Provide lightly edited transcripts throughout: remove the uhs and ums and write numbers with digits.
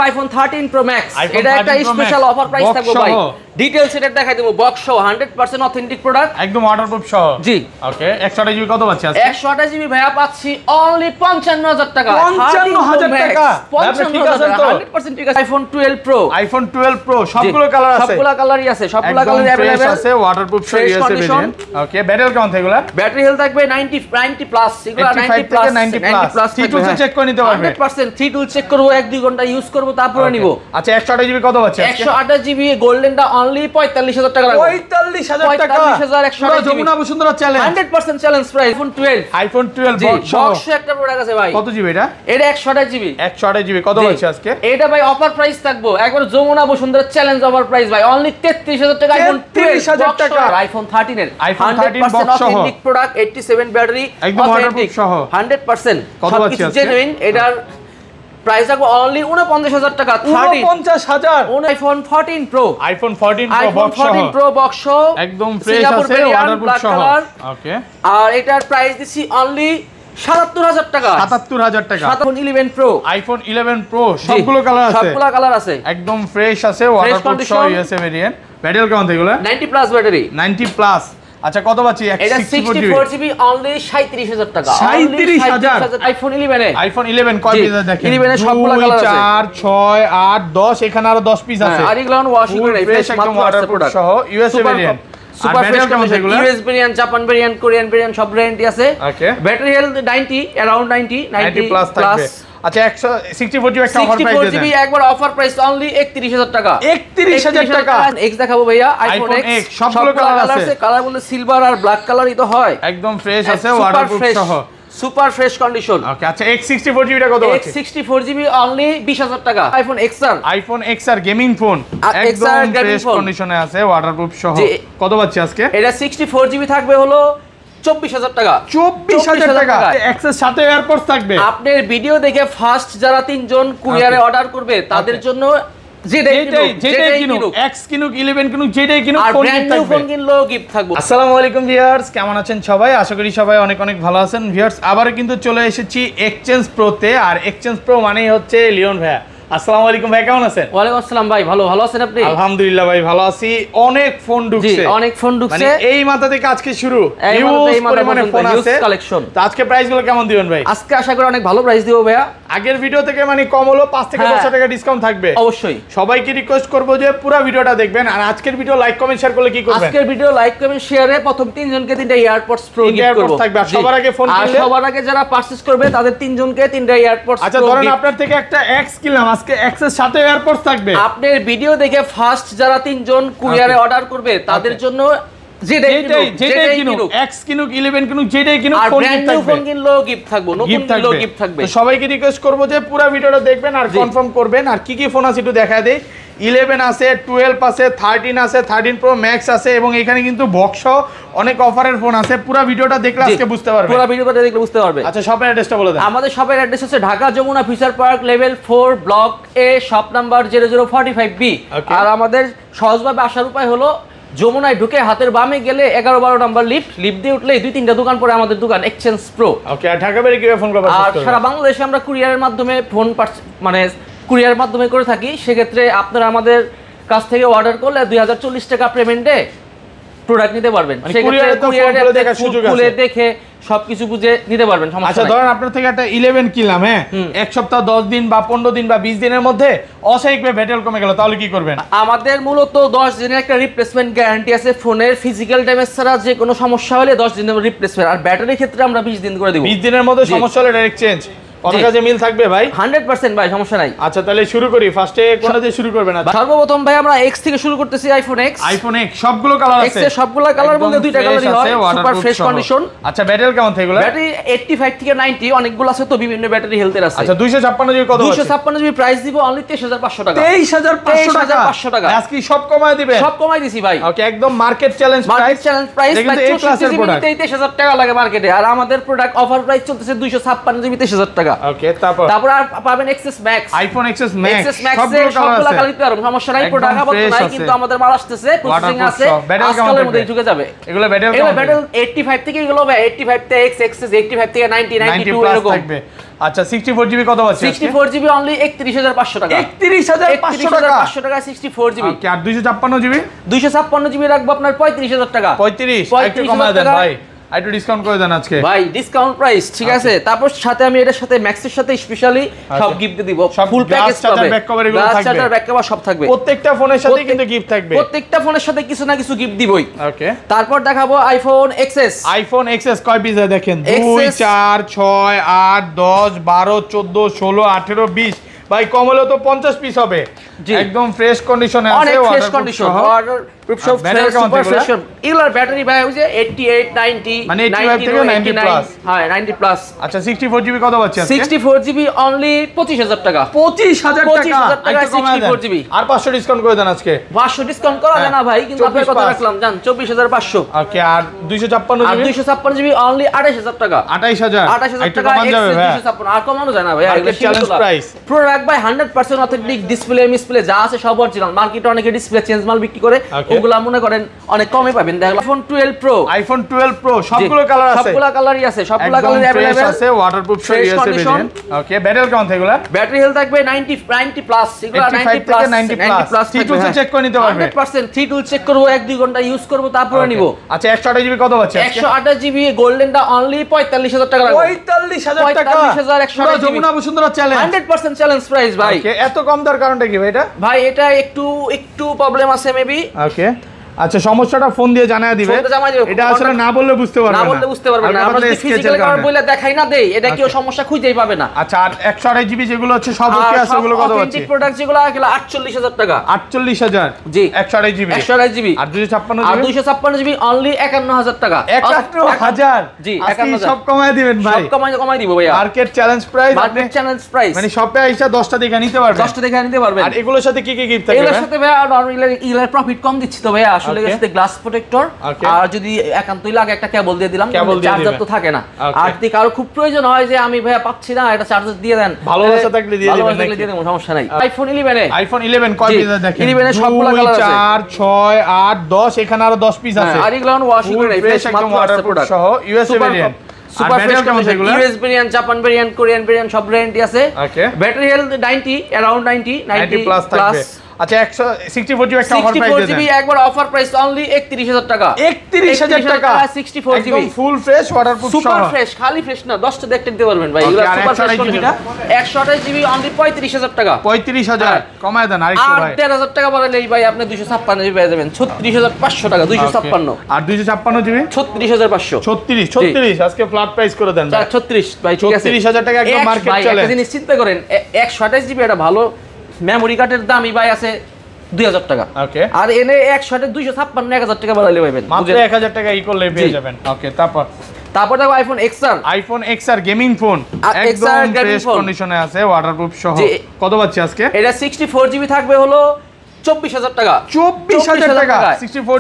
iPhone 13 Pro Max এটা একটা special offer price থাকবে ভাই ডিটেইলস এটা দেখাই দেব বক্স সহ 100% অথেন্টিক প্রোডাক্ট একদম ওয়াটারপ্রুফ সহ জি ওকে 128 জিবি কত পাচ্ছি আজকে 128 জিবি ভাইয়া পাচ্ছি অনলি 55000 টাকা 55000 টাকা 55000 টাকা 100% ঠিক আছে iPhone 12 Pro iPhone 12 Pro সবগুলো কালার আছে সবগুলো কালারই আছে সবগুলো কালারই अवेलेबल আছে ওয়াটারপ্রুফ সহ ইউএসএ ভেরিয়েন্ট ওকে ব্যাটারি কেমন থাকে এগুলা ব্যাটারি হেলথ থাকবে 90 প্লাস এগুলো 90 প্লাস থ্রি টুলস চেক করে নিতে পারবে 100% থ্রি টুল চেক করব 1-2 ঘন্টা ইউজ করব তারপরে নিব আচ্ছা 128 জিবি কত পাচ্ছি 128 জিবি গোল্ডেনটা অনলি 45000 টাকা লাগবে 45000 টাকা 45128 Jamuna Bashundhara challenge 100% challenge price iPhone 12 box একটা প্রোডাক্ট আছে ভাই কত জিবি এটা 128 জিবি 128 জিবি কত পাচ্ছি আজকে এটা ভাই অফার প্রাইস থাকবো একবার Jamuna Bashundhara challenge offer price ভাই অনলি 33000 টাকা iPhone 33000 টাকা iPhone 13 এর iPhone 13 বক্স সহ অথেন্টিক প্রোডাক্ট 87 ব্যাটারি একদম ওয়াটারপ্রুফ সহ 100% কত পাচ্ছি আজকে জেনুইন এটার প্রাইস থাকবে অনলি 49000 টাকা 49000 iPhone 14 Pro iPhone 14 Pro iPhone 14 Pro box একদম ফ্রেশ আছে ওয়াটারপ্রুফ সহ ওকে আর এটার প্রাইস দিছি অনলি 77000 টাকা 77000 টাকা iPhone 11 Pro iPhone 11 Pro সবগুলো কালার আছে সবগুলো কালার আছে একদম ফ্রেশ আছে ওয়াটারপ্রুফ সহ ইউএসএ ভেরিয়েন্ট ব্যাটারি কেমন থাকে এগুলা 90 প্লাস ব্যাটারি 90 প্লাস আচ্ছা কত পাচ্ছি এটা 64 জিবি অনলি 37000 টাকা 37000 iPhone 11 iPhone 11 কয় পিস দেখেন 11 এর সবগুলো কালার আছে 4 6 8 10 এখানে আরো 10 পিস আছে আর এগুলো ওয়াশিং এর ফ্রেশ একদম ওয়াটারপ্রুফ সহ ইউএসএ ভেরিয়েন্ট সুপার ফ্রেশ কেমন এগুলো US variant Japan variant Korean variant সব ভেরিয়েন্টই আছে okay battery health 90 around 90 plus থাকবে আচ্ছা 164 জিবি একটা অফার প্রাইস দেন 64 জিবি একবার অফার প্রাইস অনলি 31000 টাকা 31000 টাকা এক্স দেখাবো ভাইয়া আইফোন এক্স সবগুলো কালার আছে কালার বলতে সিলভার আর ব্ল্যাক কালারই তো হয় একদম ফ্রেশ আছে ওয়াটারপ্রুফ সহ সুপার ফ্রেশ কন্ডিশন ওকে আচ্ছা X64 জিবিটা কত আছে X64 জিবি অনলি 20000 টাকা আইফোন XR গেমিং ফোন একদম ফ্রেশ কন্ডিশনে আছে ওয়াটারপ্রুফ সহ কত পাচ্ছি আজকে এটা 64 জিবি থাকবে হলো 24000 টাকা 24000 টাকা অ্যাক্সেস সাথে এয়ারপডস থাকবে আপনার ভিডিও দেখে ফার্স্ট যারা তিনজন কুরিয়ারে অর্ডার করবে তাদের জন্য যেটাই কিনুক X কিনুক 11 কিনুক যেটাই কিনুক ফোন কিনলো গিফট থাকবে আসসালামু আলাইকুম ভিউয়ার্স কেমন আছেন সবাই আশা করি সবাই অনেক অনেক ভালো আছেন ভিউয়ার্স আবারো কিন্তু চলে এসেছি এক্সচেঞ্জ প্রোতে আর এক্সচেঞ্জ প্রো মানেই হচ্ছে লিওন ভাইয়া আসসালামু আলাইকুম ভাই কেমন আছেন ওয়ালাইকুম আসসালাম ভাই ভালো আছেন আপনি আলহামদুলিল্লাহ ভাই ভালো আছি অনেক ফোন ঢুকছে অনেক ফোন ঢুকছে মানে এই মাথা থেকে আজকে শুরু হিউজ পরিমাণে ফোন আছে কালেকশন তো আজকে প্রাইসগুলো কেমন দিবেন ভাই আজকে আশা করি অনেক ভালো প্রাইস দিব ভাইয়া আগের ভিডিও থেকে মানে কম হলো 5 থেকে 10 টাকা ডিসকাউন্ট থাকবে অবশ্যই সবাইকে রিকোয়েস্ট করব যে পুরো ভিডিওটা দেখবেন আর আজকের ভিডিও লাইক কমেন্ট শেয়ার করলে কি করবেন আজকের ভিডিও লাইক কমেন্ট শেয়ারে প্রথম তিনজনকে তিনটা এয়ারপডস প্রো গিফট করব থাকবে সবার আগে ফোন কিনলে সবার আগে যারা পারচেজ করবে তাদের তিনজনকে তিনটা এয়ারপডস আচ্ছা ধরেন আপনার থেকে একটা এক্স কিনলাম আজকে এক্সের সাথে এয়ারপডস থাকবে আপনার ভিডিও দেখে ফার্স্ট যারা তিনজন কুরিয়ারে অর্ডার করবে তাদের জন্য যেটাই কিনুক এক্স কিনুক 11 কিনুক যেটাই কিনুক ফোন কিনলো গিফট থাকবে নতুন কিনলো গিফট থাকবে তো সবাইকে রিকোয়েস্ট করব যে পুরো ভিডিওটা দেখবেন আর কনফার্ম করবেন আর কি কি ফোন আছে একটু দেখায় দেই 11 আছে 12 আছে 13 আছে 13 প্রো ম্যাক্স আছে এবং এখানে কিন্তু বক্স অনেক অফারের ফোন আছে পুরো ভিডিওটা দেখলে আজকে বুঝতে পারবেন পুরো ভিডিওটা দেখলে বুঝতে পারবে আচ্ছা শপের অ্যাড্রেসটা বলে দেন আমাদের শপের অ্যাড্রেস হচ্ছে Dhaka Jamuna feature park level 4 block A shop number 0045 B আর আমাদের সহজভাবে আসার উপায় হলো যমুনায় ঢুকে হাতের বামে গেলে 11-12 নাম্বার লিফট দিয়ে উঠলে 2-3টা দোকান পরে আমাদের দোকান এক্সচেঞ্জ প্রো ওকে আর ঢাকা বাইরে কিভাবে ফোন করব আর সারা বাংলাদেশে আমরা কুরিয়ারের মাধ্যমে ফোন মানে কুরিয়ারের মাধ্যমে করে থাকি সেক্ষেত্রে আপনারা আমাদের কাছ থেকে অর্ডার করলে 2040 টাকা পেমেন্টে প্রোডাক্ট নিতে পারবেন সেক্ষেত্রে কুরিয়ারে খুলে দেখে সবকিছু বুঝে নিতে পারবেন আচ্ছা ধরেন আপনার থেকে একটা 11 কিনলাম হ্যাঁ এক সপ্তাহ 10 দিন বা 15 দিন বা 20 দিনের মধ্যে অস্বাভাবিকভাবে ব্যাটারি কমে গেল তাহলে কি করবেন আমাদের মূলত 10 দিনের একটা রিপ্লেসমেন্ট গ্যারান্টি আছে ফোনের ফিজিক্যাল ড্যামেজ ছাড়া যে কোনো সমস্যা হলে 10 দিনের রিপ্লেসমেন্ট আর ব্যাটারির ক্ষেত্রে আমরা 20 দিন করে দেব 20 দিনের মধ্যে সমস্যা হলে ডাইরেক্ট চেঞ্জ কত কাজে মিল থাকবে ভাই 100% ভাই সমস্যা নাই আচ্ছা তাহলে শুরু করি ফার্স্টে কোনটা দিয়ে শুরু করবেন সর্বপ্রথম ভাই আমরা এক্স থেকে শুরু করতেছি আইফোন এক্স সবগুলো কালার আছে এক্স এর সবগুলো কালার বলতে দুইটা কালারই হয় সুপার ফ্রেশ কন্ডিশন আচ্ছা ব্যাটারি কেমন থাকে এগুলো ব্যাটারি 85 থেকে 90 অনেকগুলো আছে তো বিভিন্ন ব্যাটারি হেলথের আছে আচ্ছা 256 জিবি কত 256 জিবি প্রাইস দিব অনলি 23500 টাকা 23500 টাকা আজকে সব কমায় দিবেন সব কমাই দিছি ভাই ওকে একদম মার্কেট চ্যালেঞ্জ প্রাইস কিন্তু এই ক্লাসের প্রোডাক্ট 23000 টাকা লাগে মার্কেটে আর আমাদের প্রোডাক্ট অফার প্রাইস চলতেছে 256 জিবি 23000 টাকা টাকা। ওকে, তারপর আর পাবেন XS max, iPhone XS max সবগুলো কালার দিতে পারবেন, সমস্যা নাই। প্রোডাক্ট আপাতত নাই, কিন্তু আমাদের মাল আসতেছে, প্রসেসিং আছে, আজকালের মধ্যে ঢুকে যাবে। এগুলো ব্যাটারি 85 থেকে এগুলো 85 তে এক্স এক্সএস, 85 থেকে 90 92 এরকম থাকবে। আচ্ছা 64 জিবি কত আছে? 64 জিবি অনলি 31500 টাকা। 31500 টাকা 64 জিবি। ওকে, আর 256 জিবি? 256 জিবি রাখবো আপনার 35000 টাকা। 35 একটু কমায় দেন ভাই, একটু ডিসকাউন্ট করে দেন আজকে ভাই, ডিসকাউন্ট প্রাইস, ঠিক আছে। তারপর সাথে আমি এটার সাথে ম্যাক্সের সাথে স্পেশালি সব গিফট দিব, ফুল প্যাকেজ পাবে, ব্যাক কভার এগুলো থাকবে, চার্জার ব্যাক কভার সব থাকবে, প্রত্যেকটা ফোনের সাথে কিন্তু গিফট থাকবে, প্রত্যেকটা ফোনের সাথে কিছু না কিছু গিফট দিবই। ওকে, তারপর দেখাবো আইফোন এক্সএস। আইফোন এক্সএস কয় পিস দেখেন, 2 4 6 8 10 12 14 16 18 20, ভাই কম হলেও তো 50 পিস হবে। একদম ফ্রেশ কন্ডিশনে আছে, অনেক ফ্রেশ কন্ডিশন, ওয়াটার প্রুফ সব সুপার ফ্রেশ। এগুলার ব্যাটারি ভাই ওই যে 88 90 মানে 85 থেকে 90 প্লাস। হ্যাঁ 90 প্লাস। আচ্ছা 64 জিবি কত পাচ্ছি আজকে? 64 জিবি অনলি 25000 টাকা। 25000 টাকা 64 জিবি। আর 500 ডিসকাউন্ট করে দেন আজকে। 500 ডিসকাউন্ট করা যায় না ভাই, কিন্তু আপনার কথা রাখলাম জান 24500। ওকে, আর 256 জিবি? 256 জিবি অনলি 28000 টাকা। 28000 টাকা এক্সএস 256। আর কমানো যায় না ভাই, এগুলো চ্যালেঞ্জ প্রাইস। প্রোডাক্ট ভাই 100% অথেন্টিক, ডিসপ্লে মিসপ্লে যা আছে সব অরিজিনাল। মার্কেটে অনেকে ডিসপ্লে চেঞ্জ মাল বিক্রি করে, ওগুলা মনে করেন অনেক কমে পাবেন। দেখো আইফোন 12 প্রো, আইফোন 12 প্রো সবগুলো কালার আছে, সবগুলো কালারই আছে, সবগুলো কালারই अवेलेबल আছে, ওয়াটারপ্রুফ সহ ইউএসএ ভেরিয়েন্ট। ওকে, ব্যাটারি কেমন থাকবে? ব্যাটারি হেলথ থাকবে 90 প্লাস, এগুলো 90 প্লাস। থ্রি টুলস চেক করে নিতে পারবে 100%। থ্রি টুল চেক করব, 1-2 ঘন্টা ইউজ করব, তারপরে নিব। আচ্ছা 128 জিবি কত আছে? 128 জিবি গোল্ডেনটা অনলি 45000 টাকা লাগবে। 45000 টাকা, 45128 GB. Jamuna Bashundhara challenge, 100% challenge price ভাই। ওকে, এত কম দর কারণটা কি ভাই এটা? ভাই এটা একটু প্রবলেম আছে মেবি। ওকে, আচ্ছা সমস্যাটা ফোন দিয়ে জানায় দিবে, এটা আসলে না বললে বুঝতে পারবে না, আমরা যদি ফিজিক্যালি কার বলে দেখাই না দেই, এটা কেউ সমস্যা খুঁজেই পাবে না। আচ্ছা, আর 128 জিবি যেগুলো হচ্ছে সব ওকে আছে, ওগুলো কত আছে? অথেন্টিক প্রোডাক্ট যেগুলো এগুলো 48000 টাকা। 48000 জি, 128 জিবি। 128 জিবি আর 256 জিবি? আর 256 জিবি অনলি 51000 টাকা। 51000? জি, 51000 সব কমায় দিবেন ভাই, সব কমায় দিব ভাইয়া। Market challenge price, market challenge price, মানে শপে আইসা 10টা দেখে নিতে পারবেন, 10টা দেখে নিতে পারবেন। আর এগুলোর সাথে কি কি গিফট থাকবে? এগুলোর সাথে ভাইয়া নরমালি ইলার প্রফিট কম দিচ্ছি তো ভাইয়া, আসলে এর সাথে গ্লাস প্রোটেক্টর, আর যদি একান্তই লাগে একটা কেবল দিয়ে দিলাম, চার্জার তো থাকে না। আর যদি কারো খুব প্রয়োজন হয় যে আমি ভাইয়া পাচ্ছি না, এটা চার্জার দিয়ে দেন, ভালোবাসা থাকলে দিয়ে দিবেন, দিয়ে দেব, সমস্যা নাই। আইফোন 11 আইফোন 11 কয় পিস দেখেন? 11 এর সবগুলো কালার আছে, 4 6 8 10, এখানে আরো 10 পিস আছে। আর এগুলো ওয়াশিং করে ফ্রেশ একদম ওয়াটারপ্রুফ সহ USA variant, super fresh condition, US variant, Japan variant, Korean variant সব ভেরিয়েন্টই আছে। ওকে, ব্যাটারি হেলথ 90 অ্যারাউন্ড 90 প্লাস থাকবে। আচ্ছা 164 জিবি একটা অফার প্রাইস দেন, একবার অফার প্রাইস অনলি 31000 টাকা। 31000 টাকা 64 জিবি একদম ফুল ফ্রেশ ওয়াটারপ্রুফ সহ, সুপার ফ্রেশ, খালি ফ্রেশ না, 10টা দেখতে দিতে পারবেন ভাই। এগুলো super fresh condition. 128 GB only 35000 টাকা। 35000 কমায় দেন আরেকটু ভাই। 18000 টাকা বাড়ালেই ভাই আপনি 256 জিবি পেয়ে যাবেন, 36500 টাকা। 256 আর 256 জিবি 36500। 36 আজকে ফ্ল্যাট প্রাইস করে দেন ভাই। 36 ভাই, ঠিক আছে 36000 টাকা একদম মার্কেট চলে। একটা জিনিস চিন্তা করেন, 128 জিবি এটা ভালো মেমোরি কার্ডের দামই ভাই আছে 2000 টাকা। ওকে, আর এনে 256 1000 টাকা বাড়াইলে পাবেন, মাত্র 1000 টাকা ই করলে পেয়ে যাবেন। ওকে, তারপর দেখো iPhone XR. IPhone XR gaming phone, একদম ফ্রেশ কন্ডিশনে আছে, ওয়াটারপ্রুফ সহ। কত পাচ্ছি আজকে? এটা 64 জিবি থাকবে হলো 24000 টাকা। 24000 টাকা 64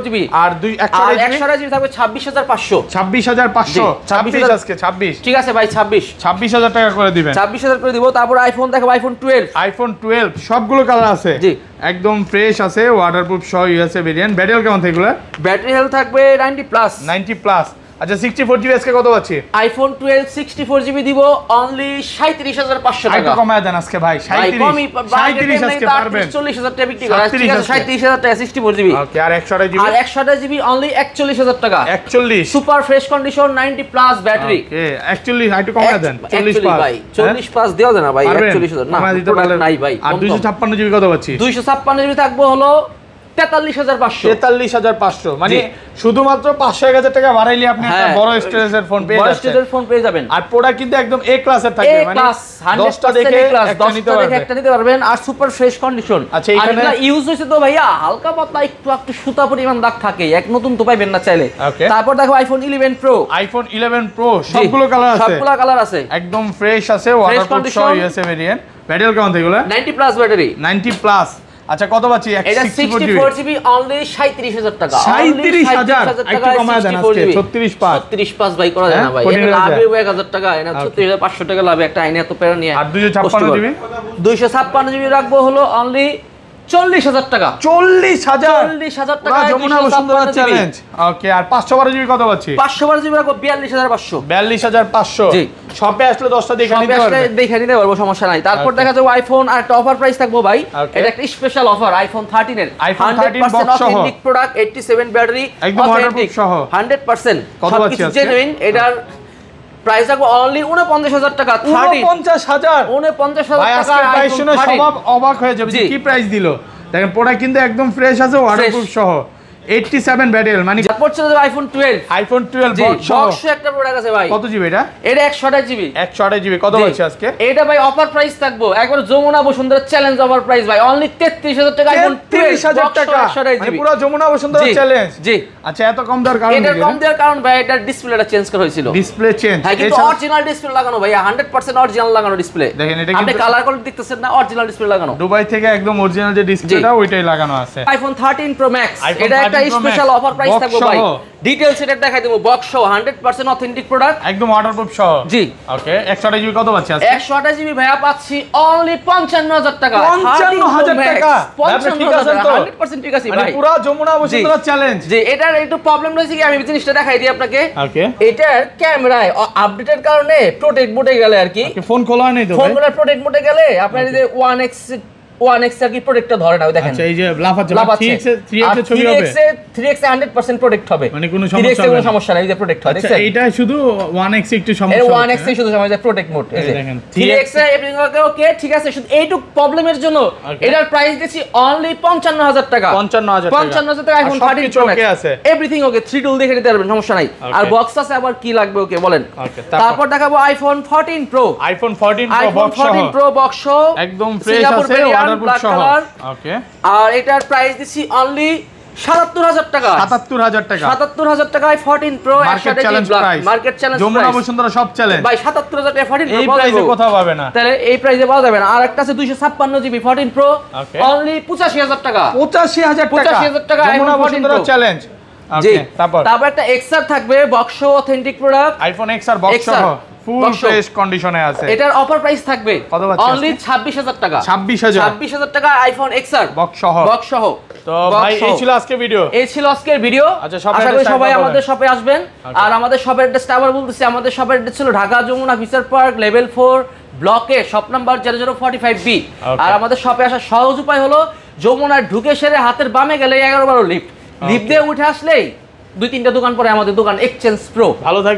জিবি। আর 128 জিবি থাকবে 26500। 26500 26 আজকে 26। ঠিক আছে ভাই, 26000 টাকা করে দিবেন। 26000 করে দিব। তারপর আইফোন দেখো, আইফোন 12। আইফোন 12 সবগুলো কালার আছে, জি একদম ফ্রেশ আছে, ওয়াটারপ্রুফ সহ ইউএসএ ভেরিয়েন্ট। ব্যাটারি কেমন থাকবে এগুলা? ব্যাটারি হেলথ থাকবে 90 প্লাস। 90 প্লাস। আচ্ছা 64 জিবি আজকে কত পাচ্ছি? আইফোন 12 64 জিবি দিব অনলি 37500 টাকা। একটু কমায় দেন আজকে ভাই, 37 আজকে পারবেন। 40000 টাকা বিক্রি করা, ঠিক আছে 37000 টাকা 64 জিবি। ওকে, আর 128 জিবি? আর 128 জিবি অনলি 41000 টাকা। 41 super fresh condition 90 plus battery. Okay, 41 একটু কমায় দেন, 40 পাস ভাই, 40 পাস দেওয়া যায় না ভাই, 41000 না প্রোডাক্ট নাই ভাই। আর 256 জিবি কত পাচ্ছি? 256 জিবি থাকবো হলো 43500। 43500 মানে শুধুমাত্র 500-1000 টাকা বাড়াইলে আপনি একটা বড় স্টোরেজের ফোন পেয়ে যাচ্ছেন। বড় স্টোরেজের ফোন পেয়ে যাবেন। আর প্রোডাক্ট কিন্তু একদম এ ক্লাসের থাকবে, মানে 10টা দেখে একটা নিতে পারবেন। আর সুপার ফ্রেশ কন্ডিশন। আচ্ছা এখানে ইউজ হইছে তো ভাইয়া, হালকা পাতলা একটু সুতা পরিমাণ দাগ থাকে, এক নতুন তো পাইবেন না চাইলে। তারপর দেখো আইফোন 11 প্রো। আইফোন 11 প্রো সবগুলো কালার আছে, সবগুলো কালার আছে, একদম ফ্রেশ আছে, ওয়াটারপ্রুফ সহ ইউএসএ ভেরিয়েন্ট। ব্যাটারি কেমন থাকবে? 90 প্লাস ব্যাটারি। 90 প্লাস। আচ্ছা কত পাচ্ছি? এটা 64 জিবি অনলি 37000 টাকা। 37000 একটু কমায় দেন আজকে 36.5 ভাই করা যায় না ভাই। এটা লাভে 1000 টাকা, এটা 36500 টাকা লাভে একটা আইনে এত প্যারা নিয়ে। আর 256 জিবি 256 জিবি রাখবো হলো অনলি 40000 টাকা। 40000 টাকা যমুনা বসুন্ধরা চ্যালেঞ্জ। ওকে, আর 512 জিবি কত পাচ্ছি? 512 জিবি রাখবো 42500। 42500 জি। শপে আসলে 10টা দেখে নিতে পারবে। দেখে নিতে পারবো, সমস্যা নাই। তারপর দেখা যাবে আইফোন, আর একটা অফার প্রাইস থাকবো ভাই। এটা একটা স্পেশাল অফার আইফোন 13 এর। iPhone 13 বক্স সহ অথেন্টিক প্রোডাক্ট, 87 ব্যাটারি, একদম ওয়াটারপ্রুফ সহ 100%। কত পাচ্ছি আজকে? জেনুইন। এটার প্রাইস রাখবো অনলি 49000 টাকা। 49000 49000 ভাই টাকা। আজকে প্রাইস শুনে সবাই অবাক হয়ে যাবে যে কি প্রাইস দিল। দেখেন প্রোডাক্ট কিন্তু একদম ফ্রেশ আছে, ওয়াটারপ্রুফ সহ 87 ব্যাটারি, মানে তারপর চলে যাবে আইফোন 12। আইফোন 12 বক্স একটা প্রোডাক্ট আছে ভাই। কত জিবি এটা? এটা 128 জিবি। 128 জিবি কত পাচ্ছি আজকে? এটা ভাই অফার প্রাইস থাকবো একবার Jamuna Bashundhara challenge offer price ভাই অনলি 33000 টাকা। আইফোন 33000 টাকা, মানে পুরো যমুনা বসুন্ধরা চ্যালেঞ্জ। জি। আচ্ছা এত কম দেওয়ার কারণ? এটা কম দেওয়ার কারণ ভাই এটা ডিসপ্লেটা চেঞ্জ করা হয়েছিল। ডিসপ্লে চেঞ্জ, হ্যাঁ, কিন্তু অরিজিনাল ডিসপ্লে লাগানো ভাই, 100% অরিজিনাল লাগানো ডিসপ্লে। দেখেন এটা আপনি কিন্তু কালার কোয়ালিটি দেখতেছেন না, অরিজিনাল ডিসপ্লে লাগানো। দুবাই থেকে একদম অরিজিনাল যে ডিসপ্লেটা ওইটাই লাগানো আছে। আইফোন 13 প্রো ম্যাক্স, iPhone এটা একটা 13 Pro special Max, offer price box থাকবে ভাই। সহ। ডিটেইলস এটা দেখাই দেব, বক্স সহ 100% অথেন্টিক প্রোডাক্ট, একদম ওয়াটারপ্রুফ সহ। জি। ওকে, 128 জিবি কত পাচ্ছি আজকে? 128 জিবি ভাইয়া পাচ্ছি অনলি 55000 টাকা। 55000 টাকা, 55000 টাকা 100% ঠিক আছে মানে ভাই। পুরো যমুনা বসুন্ধরা চ্যালেঞ্জ। জি, এটার একটু প্রবলেম রয়েছে কি, আমি জিনিসটা দেখাই দিই আপনাকে। ওকে, এটার ক্যামেরায় আপডেটের কারণে প্রোটেক্ট মোডে গেলে আর কি, ফোন খোলা হয়নি তো ভাই? ফোনগুলোর প্রোটেক্ট মোডে গেলে আপনার এই যে 1x আর কি প্রোটেক্টটা ধরে না, ওই দেখেন। আচ্ছা এই যে লাফাচ্ছে 3x এর ছবি হবে। 3x এ 100% প্রোটেক্ট হবে, মানে কোনো 3x সমস্যা এ হবে কোনো না। সমস্যা নাই, এই যে প্রোটেক্ট হয় আচ্ছা দেখছেন। এইটা শুধু 1x একটু এর সমস্যা 1x এ শুধু সমস্যা, প্রোটেক্ট মোড এই যে দেখেন 3x এ এভরিথিং ওকে ঠিক আছে, শুধু এইটুক প্রবলেমের জন্য এটার প্রাইস দিছি অনলি 55000 টাকা। 55000 টাকা আইফোন 13 প্রো ম্যাক্স আছে, এভরিথিং ওকে, 3 টুল দেখে নিতে পারবেন, সমস্যা নাই। আর বক্স আছে, আবার কি লাগবে ওকে বলেন। তারপর দেখাবো iPhone 14 pro. IPhone 14 pro iPhone box 14 pro box সহ একদম ফ্রেশ আছে, ওয়াটারপ্রুফ সহ। ওকে, আর এটার প্রাইস দিছি অনলি 77000 টাকা। 77000 টাকা, 77000 টাকায় 14 pro market challenge price, market challenge Jamuna Bashundhara সব চ্যালেঞ্জ ভাই। 77000 টাকায় 14 প্রো এই প্রাইসে কোথাও পাবে না, তাহলে এই প্রাইসে পাওয়া যাবে না। আর একটা আছে 256 জিবি 14 প্রো অনলি 85000 টাকা। 85000 টাকা যমুনা বসুন্ধরা চ্যালেঞ্জ। জি। ওকে, তারপর একটা এক্সআর থাকবে box authentic product, iPhone XR box সহ ফুল ফ্রেশ কন্ডিশনে আছে। এটার অফার প্রাইস থাকবে কত পাচ্ছি অনলি 26000 টাকা। 26000 টাকা আইফোন এক্সআর বক্স সহ। তো ভাই এই ছিল আজকের ভিডিও। আজকের ভিডিও। আচ্ছা, আশা করি সবাই আমাদের শপে আসবেন। আর আমাদের শপের অ্যাড্রেসটা আবার বলতেছি, আমাদের শপের অ্যাড্রেস ছিল Dhaka Jamuna feature park level 4 ব্লকে শপ নাম্বার 0045B। আর আমাদের শপে আসার সহজ উপায় হলো যমুনার ঢুকে সেরে হাতের বামে গেলে 11 12 লিফট দিয়ে উঠে আসলেই 2-3টা দোকান পরে আমাদের দোকান এক্সচেঞ্জ প্রো। ভালো থাকবেন।